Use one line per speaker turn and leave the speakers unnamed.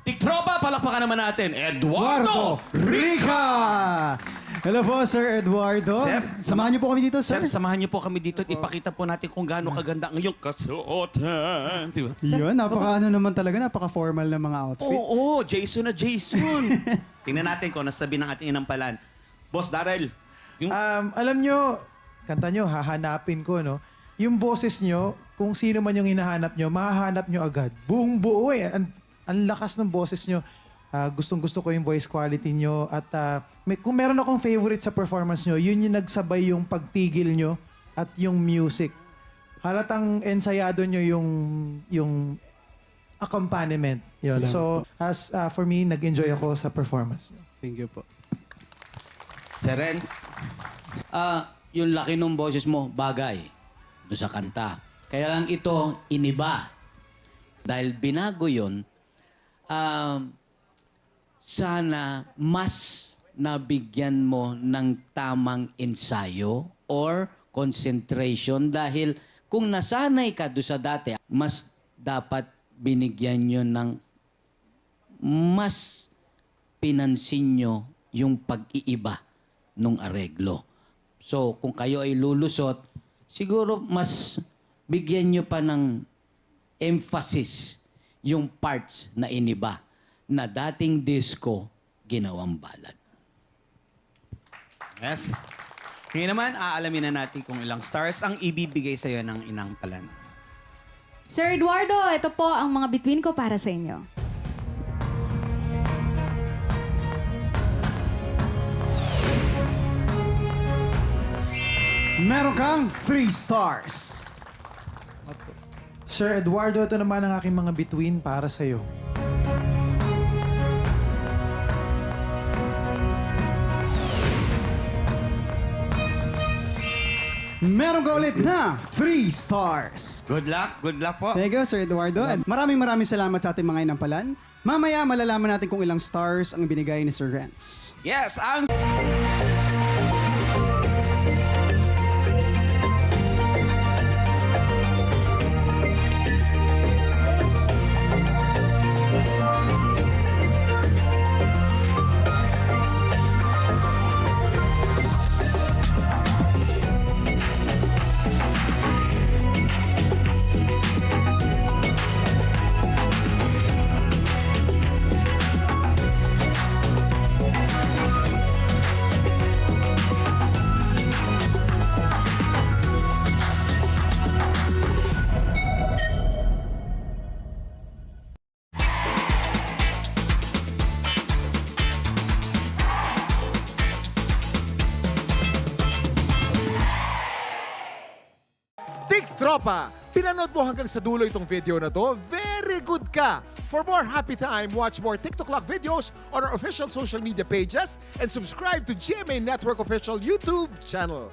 Tiktropa, palakpakan naman natin, Eduardo
Rica! Hello po, Sir Eduardo.
Sir,
Samahan niyo po kami dito,
Sir,
sir.
samahan niyo po kami dito at ipakita po natin kung gaano kaganda ang iyong kasuotan. Diba?
Yun, napaka-formal na mga outfit.
Oo, Jason na Jason. Tingnan natin kung nasabi ng ating inampalan. Boss Darrell, yung...
Alam nyo, kanta nyo, hahanapin ko, no? Yung boses nyo, kung sino man yung hinahanap nyo, mahahanap nyo agad. Buong buo eh. Ang lakas ng boses nyo. Gustong-gusto ko yung voice quality nyo. At kung meron akong favorite sa performance nyo, yun yung nagsabay yung pagtigil nyo at yung music. Halatang ensayado nyo yung accompaniment. Yun. So, for me, nag-enjoy ako sa performance nyo.
Thank you po.
Sir Renz,
Yung laki ng boses mo, bagay doon sa kanta. Kaya lang ito, iniba. Dahil binago yun, sana mas nabigyan mo ng tamang ensayo or concentration dahil kung nasanay ka doon sa dati, mas dapat binigyan nyo ng mas pinansin nyo yung pag-iiba nung areglo. So, kung kayo ay lulusot, siguro mas bigyan nyo pa ng emphasis yung parts na iniba na dating disco, ginawang ballad.
yes. Ngayon naman, aalamin na natin kung ilang stars ang ibibigay sa'yo ng inampalan.
Sir Eduardo, ito po ang mga bituin ko para sa inyo.
Meron kang 3 stars.
Sir Eduardo, ito naman ang aking mga bituin para sa'yo.
Meron ka ulit na 3 stars.
Good luck po.
Thank you, Sir Eduardo. And maraming salamat sa ating mga inampalan. Mamaya malalaman natin kung ilang stars ang binigay ni Sir Renz.
Yes, ang...
Tiktropa, pinanood mo hanggang sa dulo itong video na to? Very good ka! For more happy time, watch more TikTok Clock videos on our official social media pages and subscribe to GMA Network official YouTube channel.